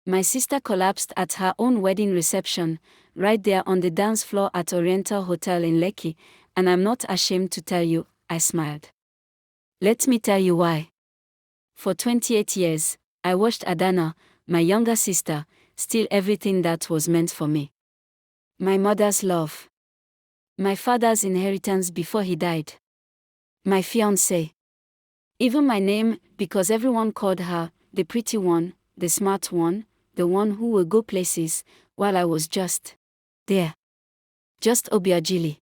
My sister collapsed at her own wedding reception, right there on the dance floor at Oriental Hotel in Lekki, and I'm not ashamed to tell you, I smiled. Let me tell you why. For 28 years, I watched Adanna, my younger sister, steal everything that was meant for me. My mother's love. My father's inheritance before he died. My fiancé. Even my name, because everyone called her the pretty one, the smart one, the one who will go places, while I was just there. Just Obiagili.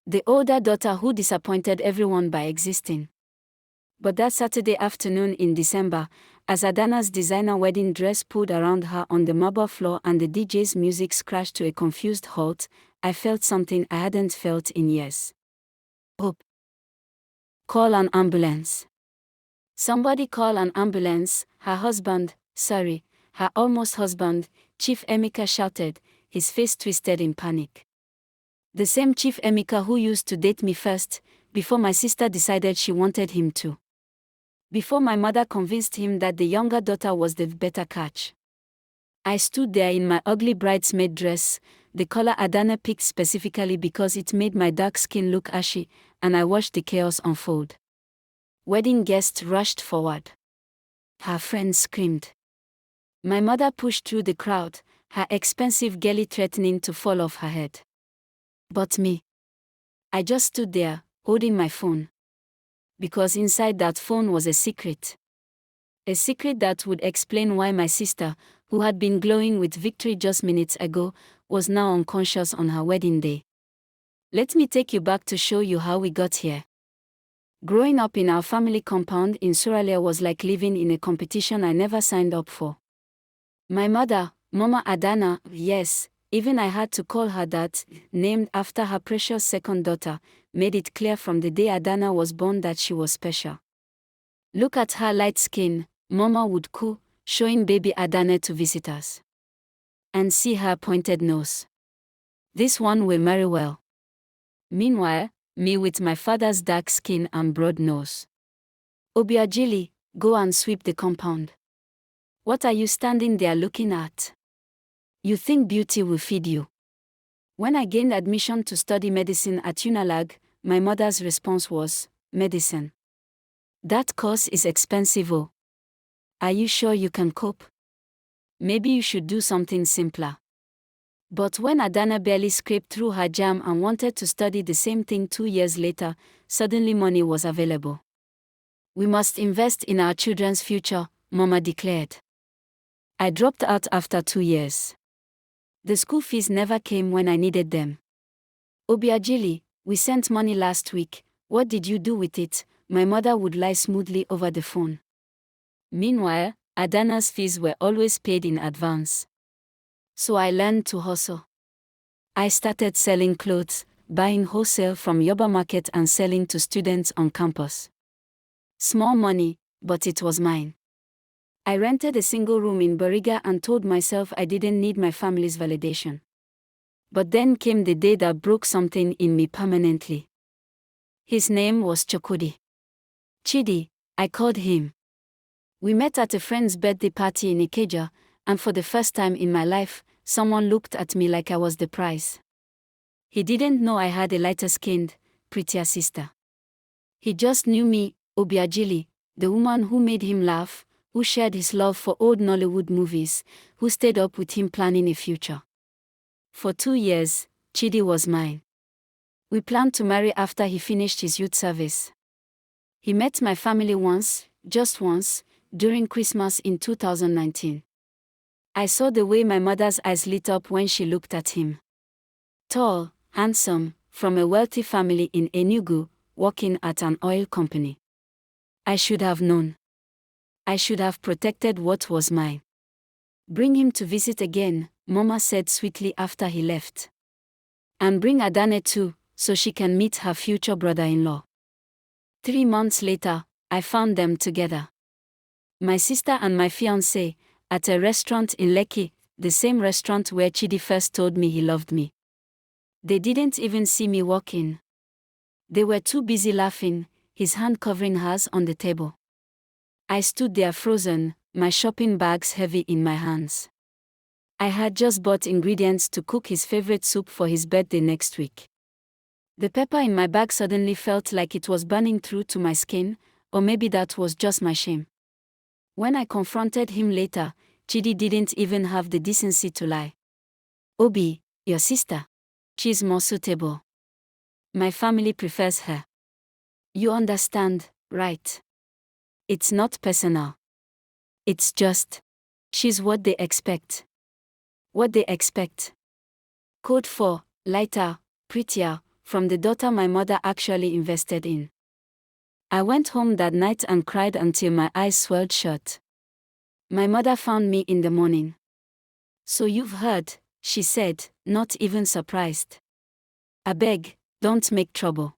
The older daughter who disappointed everyone by existing. But that Saturday afternoon in December, as Adanna's designer wedding dress pulled around her on the marble floor and the DJ's music crashed to a confused halt, I felt something I hadn't felt in years. Hope. Call an ambulance. Somebody call an ambulance, her almost husband, Chief Emeka shouted, his face twisted in panic. The same Chief Emeka who used to date me first, before my sister decided she wanted him to. Before my mother convinced him that the younger daughter was the better catch. I stood there in my ugly bridesmaid dress, the color Adanna picked specifically because it made my dark skin look ashy, and I watched the chaos unfold. Wedding guests rushed forward. Her friends screamed. My mother pushed through the crowd, her expensive gele threatening to fall off her head. But me. I just stood there, holding my phone. Because inside that phone was a secret. A secret that would explain why my sister, who had been glowing with victory just minutes ago, was now unconscious on her wedding day. Let me take you back to show you how we got here. Growing up in our family compound in Surulere was like living in a competition I never signed up for. My mother, Mama Adanna, yes, even I had to call her that, named after her precious second daughter, made it clear from the day Adanna was born that she was special. Look at her light skin, Mama would coo, showing baby Adanna to visitors. And see her pointed nose. This one will marry well. Meanwhile, me with my father's dark skin and broad nose. Obiagili, go and sweep the compound. What are you standing there looking at? You think beauty will feed you? When I gained admission to study medicine at UNALAG, my mother's response was, medicine. That course is expensive. Oh. Are you sure you can cope? Maybe you should do something simpler. But when Adanna barely scraped through her JAM and wanted to study the same thing 2 years later, suddenly money was available. We must invest in our children's future, Mama declared. I dropped out after 2 years. The school fees never came when I needed them. Obiagili, we sent money last week, what did you do with it? My mother would lie smoothly over the phone. Meanwhile, Adanna's fees were always paid in advance. So I learned to hustle. I started selling clothes, buying wholesale from Yoba Market and selling to students on campus. Small money, but it was mine. I rented a single room in Bariga and told myself I didn't need my family's validation. But then came the day that broke something in me permanently. His name was Chokudi. Chidi, I called him. We met at a friend's birthday party in Ikeja, and for the first time in my life, someone looked at me like I was the prize. He didn't know I had a lighter-skinned, prettier sister. He just knew me, Obiagili, the woman who made him laugh, who shared his love for old Nollywood movies, who stayed up with him planning a future. For 2 years, Chidi was mine. We planned to marry after he finished his youth service. He met my family once, just once, during Christmas in 2019. I saw the way my mother's eyes lit up when she looked at him. Tall, handsome, from a wealthy family in Enugu, working at an oil company. I should have known. I should have protected what was mine. Bring him to visit again, Mama said sweetly after he left. And bring Adanna too, so she can meet her future brother-in-law. 3 months later, I found them together. My sister and my fiancé, at a restaurant in Lekki, the same restaurant where Chidi first told me he loved me. They didn't even see me walk in. They were too busy laughing, his hand covering hers on the table. I stood there frozen, my shopping bags heavy in my hands. I had just bought ingredients to cook his favorite soup for his birthday next week. The pepper in my bag suddenly felt like it was burning through to my skin, or maybe that was just my shame. When I confronted him later, Chidi didn't even have the decency to lie. Obi, your sister. She's more suitable. My family prefers her. You understand, right? It's not personal. It's just, she's what they expect. What they expect. Code for, lighter, prettier, from the daughter my mother actually invested in. I went home that night and cried until my eyes swelled shut. My mother found me in the morning. So you've heard, she said, not even surprised. I beg, don't make trouble.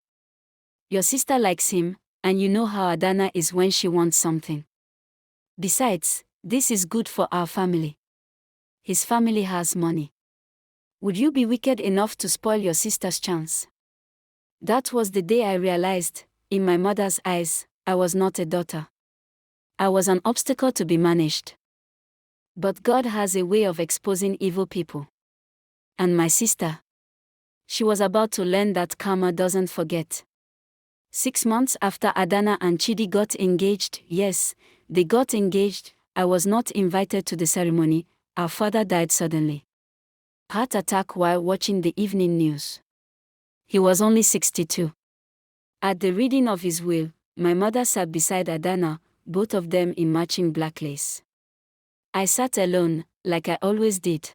Your sister likes him, and you know how Adanna is when she wants something. Besides, this is good for our family. His family has money. Would you be wicked enough to spoil your sister's chance? That was the day I realized, in my mother's eyes, I was not a daughter. I was an obstacle to be managed. But God has a way of exposing evil people. And my sister? She was about to learn that karma doesn't forget. 6 months after Adanna and Chidi got engaged, yes, they got engaged, I was not invited to the ceremony. Our father died suddenly. Heart attack while watching the evening news. He was only 62. At the reading of his will, my mother sat beside Adanna, both of them in matching black lace. I sat alone, like I always did.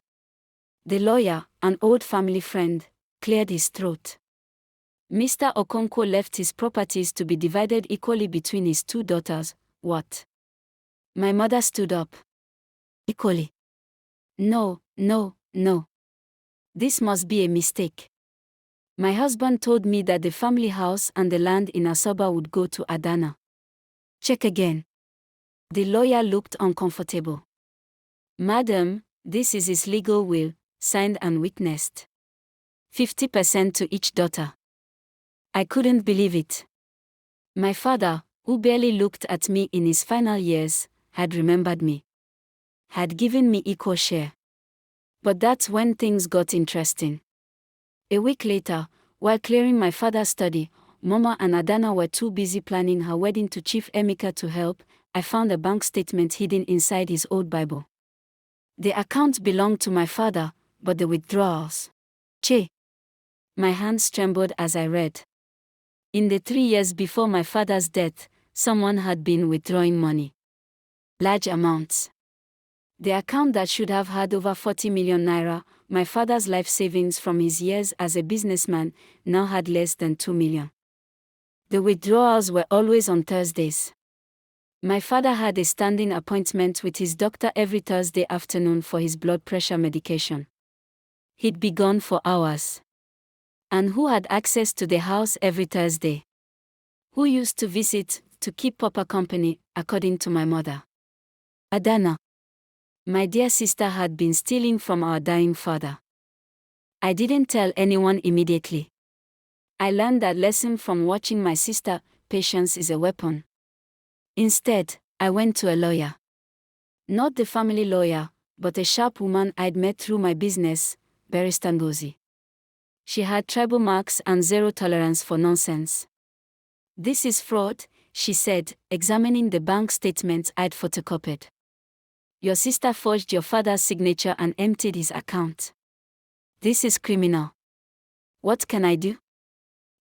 The lawyer, an old family friend, cleared his throat. Mr. Okonkwo left his properties to be divided equally between his 2 daughters. What? My mother stood up. Equally? No, no, no. This must be a mistake. My husband told me that the family house and the land in Asoba would go to Adanna. Check again. The lawyer looked uncomfortable. Madam, this is his legal will, signed and witnessed. 50% to each daughter. I couldn't believe it. My father, who barely looked at me in his final years, had remembered me. Had given me equal share. But that's when things got interesting. A week later, while clearing my father's study, Mama and Adanna were too busy planning her wedding to Chief Emeka to help. I found a bank statement hidden inside his old Bible. The account belonged to my father, but the withdrawals. Che. My hands trembled as I read. In the 3 years before my father's death, someone had been withdrawing money. Large amounts. The account that should have had over 40 million naira, my father's life savings from his years as a businessman, now had less than 2 million. The withdrawals were always on Thursdays. My father had a standing appointment with his doctor every Thursday afternoon for his blood pressure medication. He'd be gone for hours. And who had access to the house every Thursday? Who used to visit, to keep Papa company, according to my mother? Adanna. My dear sister had been stealing from our dying father. I didn't tell anyone immediately. I learned that lesson from watching my sister. Patience is a weapon. Instead, I went to a lawyer. Not the family lawyer, but a sharp woman I'd met through my business, Barrister Ngozi. She had tribal marks and zero tolerance for nonsense. This is fraud, she said, examining the bank statements I'd photocopied. Your sister forged your father's signature and emptied his account. This is criminal. What can I do?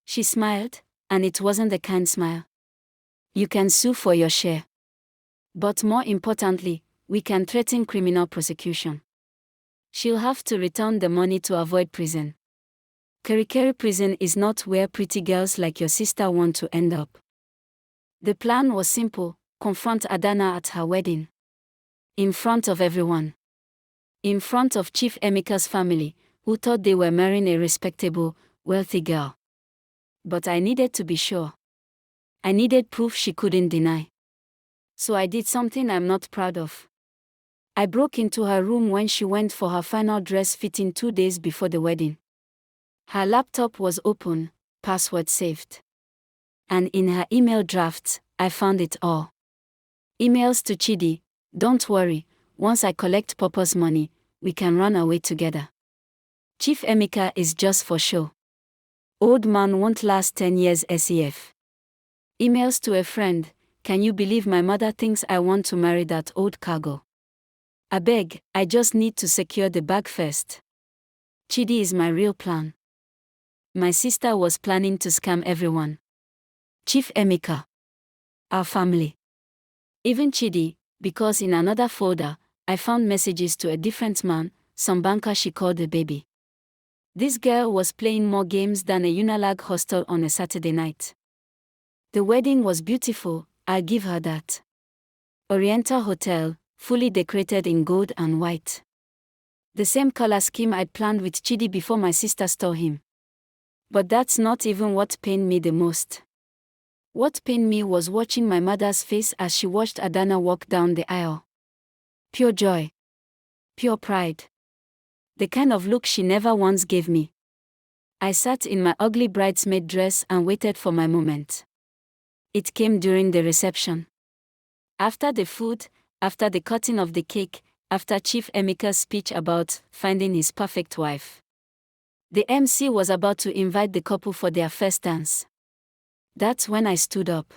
She smiled, and it wasn't a kind smile. You can sue for your share. But more importantly, we can threaten criminal prosecution. She'll have to return the money to avoid prison. Kirikiri prison is not where pretty girls like your sister want to end up. The plan was simple: confront Adanna at her wedding. In front of everyone. In front of Chief Emeka's family, who thought they were marrying a respectable, wealthy girl. But I needed to be sure. I needed proof she couldn't deny. So I did something I'm not proud of. I broke into her room when she went for her final dress fitting 2 days before the wedding. Her laptop was open, password saved. And in her email drafts, I found it all. Emails to Chidi, Don't worry, once I collect Papa's money, we can run away together. Chief Emeka is just for show. Old man won't last 10 years SEF. Emails to a friend, can you believe my mother thinks I want to marry that old cargo? Abeg, I just need to secure the bag first. Chidi is my real plan. My sister was planning to scam everyone. Chief Emeka. Our family. Even Chidi, because in another folder, I found messages to a different man, some banker she called a baby. This girl was playing more games than a Unilag hostel on a Saturday night. The wedding was beautiful, I'll give her that. Oriental Hotel, fully decorated in gold and white. The same color scheme I'd planned with Chidi before my sister stole him. But that's not even what pained me the most. What pained me was watching my mother's face as she watched Adanna walk down the aisle. Pure joy. Pure pride. The kind of look she never once gave me. I sat in my ugly bridesmaid dress and waited for my moment. It came during the reception. After the food, after the cutting of the cake, after Chief Emeka's speech about finding his perfect wife. The MC was about to invite the couple for their first dance. That's when I stood up.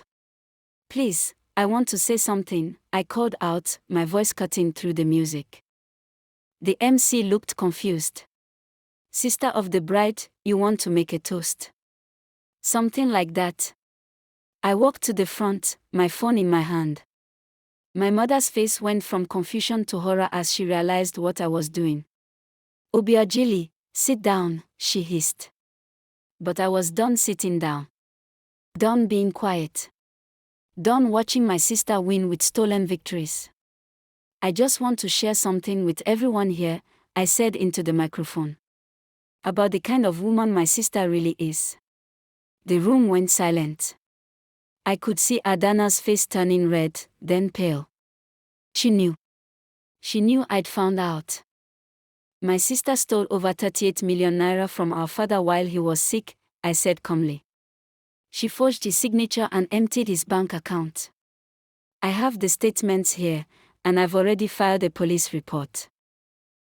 Please, I want to say something, I called out, my voice cutting through the music. The MC looked confused. Sister of the bride, you want to make a toast? Something like that. I walked to the front, my phone in my hand. My mother's face went from confusion to horror as she realized what I was doing. Obiajili, sit down, she hissed. But I was done sitting down. Done being quiet. Done watching my sister win with stolen victories. I just want to share something with everyone here, I said into the microphone. About the kind of woman my sister really is. The room went silent. I could see Adanna's face turning red, then pale. She knew. She knew I'd found out. My sister stole over 38 million naira from our father while he was sick, I said calmly. She forged his signature and emptied his bank account. I have the statements here, and I've already filed a police report.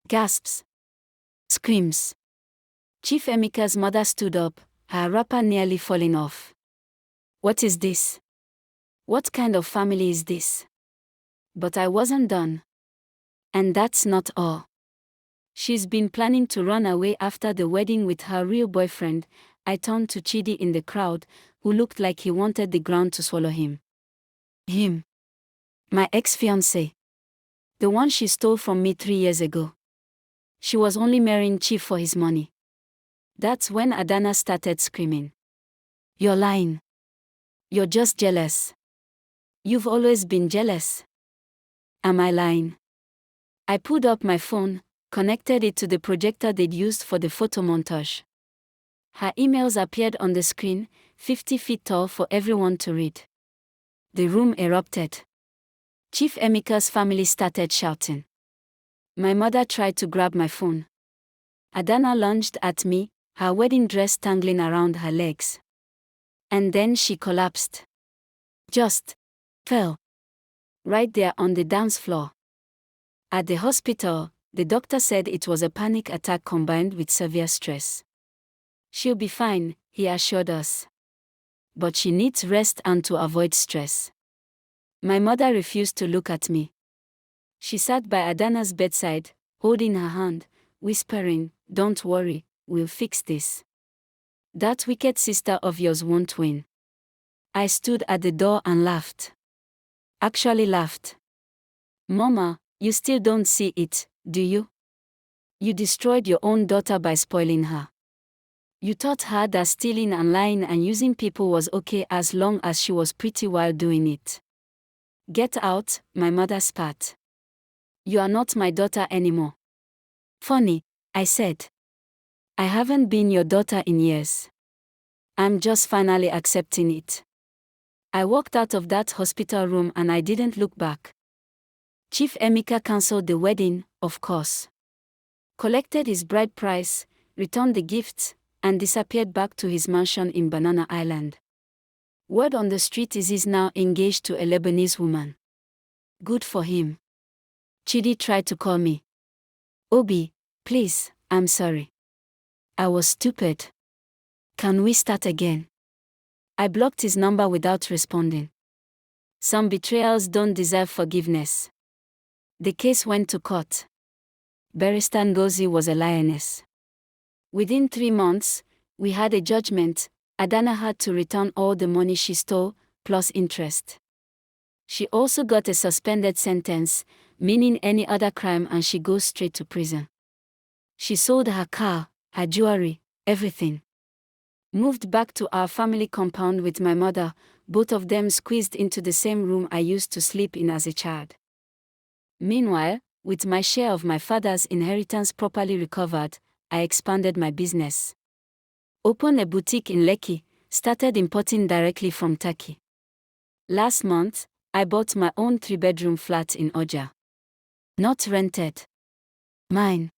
Gasps. Screams. Chief Emeka's mother stood up, her wrapper nearly falling off. What is this? What kind of family is this? But I wasn't done. And that's not all. She's been planning to run away after the wedding with her real boyfriend. I turned to Chidi in the crowd, who looked like he wanted the ground to swallow him. Him. My ex-fiancé. The one she stole from me 3 years ago. She was only marrying Chief for his money. That's when Adanna started screaming. You're lying. You're just jealous. You've always been jealous. Am I lying? I pulled up my phone, connected it to the projector they'd used for the photo montage. Her emails appeared on the screen, 50 feet tall for everyone to read. The room erupted. Chief Emeka's family started shouting. My mother tried to grab my phone. Adanna lunged at me, her wedding dress tangling around her legs. And then she collapsed. Just fell. Right there on the dance floor. At the hospital, the doctor said it was a panic attack combined with severe stress. She'll be fine, he assured us. But she needs rest and to avoid stress. My mother refused to look at me. She sat by Adanna's bedside, holding her hand, whispering, "Don't worry, we'll fix this. That wicked sister of yours won't win." I stood at the door and laughed. Actually laughed. Mama, you still don't see it, do you? You destroyed your own daughter by spoiling her. You taught her that stealing and lying and using people was okay as long as she was pretty while doing it. Get out, my mother spat. You are not my daughter anymore. Funny, I said. I haven't been your daughter in years. I'm just finally accepting it. I walked out of that hospital room and I didn't look back. Chief Emeka cancelled the wedding, of course. Collected his bride price, returned the gifts, and disappeared back to his mansion in Banana Island. Word on the street is he's now engaged to a Lebanese woman. Good for him. Chidi tried to call me. Obi, please, I'm sorry. I was stupid. Can we start again? I blocked his number without responding. Some betrayals don't deserve forgiveness. The case went to court. Barrister Ngozi was a lioness. Within 3 months, we had a judgment. Adanna had to return all the money she stole, plus interest. She also got a suspended sentence, meaning any other crime and she goes straight to prison. She sold her car, her jewelry, everything. Moved back to our family compound with my mother, both of them squeezed into the same room I used to sleep in as a child. Meanwhile, with my share of my father's inheritance properly recovered, I expanded my business. Opened a boutique in Lekki, started importing directly from Turkey. Last month, I bought my own 3-bedroom flat in Oja. Not rented. Mine.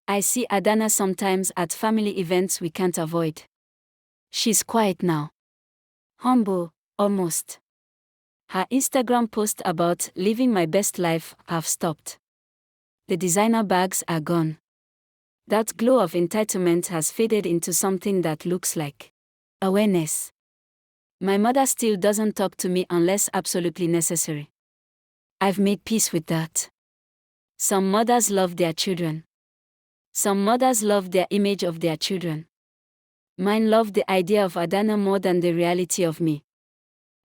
I see Adanna sometimes at family events we can't avoid. She's quiet now. Humble, almost. Her Instagram post about living my best life have stopped. The designer bags are gone. That glow of entitlement has faded into something that looks like awareness. My mother still doesn't talk to me unless absolutely necessary. I've made peace with that. Some mothers love their children. Some mothers love their image of their children. Mine love the idea of Adanna more than the reality of me.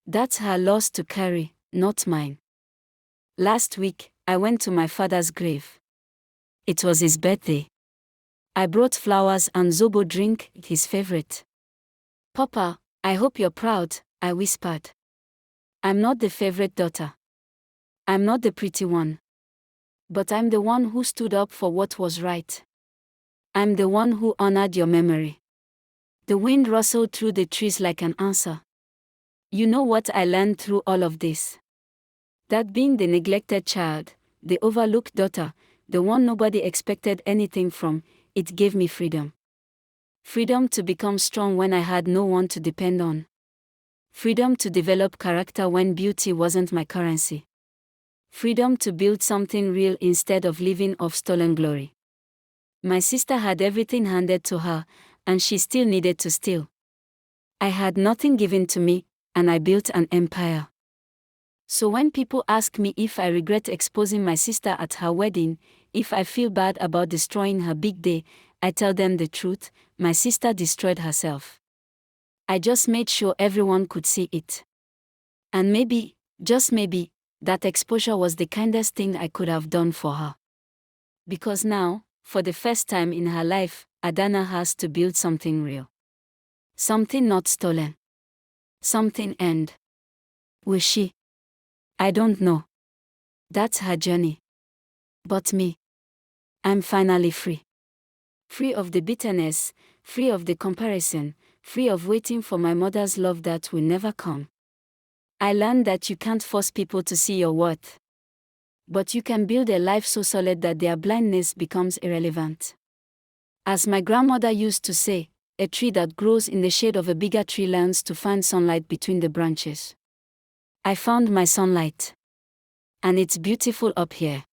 That's her loss to carry, not mine. Last week, I went to my father's grave. It was his birthday. I brought flowers and zobo drink, his favorite. Papa, I hope you're proud, I whispered. I'm not the favorite daughter. I'm not the pretty one. But I'm the one who stood up for what was right. I'm the one who honored your memory. The wind rustled through the trees like an answer. You know what I learned through all of this? That being the neglected child, the overlooked daughter, the one nobody expected anything from, it gave me freedom. Freedom to become strong when I had no one to depend on. Freedom to develop character when beauty wasn't my currency. Freedom to build something real instead of living off stolen glory. My sister had everything handed to her, and she still needed to steal. I had nothing given to me, and I built an empire. So when people ask me if I regret exposing my sister at her wedding, if I feel bad about destroying her big day, I tell them the truth, my sister destroyed herself. I just made sure everyone could see it. And maybe, just maybe, that exposure was the kindest thing I could have done for her. Because now, for the first time in her life, Adanna has to build something real. Something not stolen. Something earned. Will she? I don't know. That's her journey. But me. I'm finally free. Free of the bitterness, free of the comparison, free of waiting for my mother's love that will never come. I learned that you can't force people to see your worth. But you can build a life so solid that their blindness becomes irrelevant. As my grandmother used to say, a tree that grows in the shade of a bigger tree learns to find sunlight between the branches. I found my sunlight. And it's beautiful up here.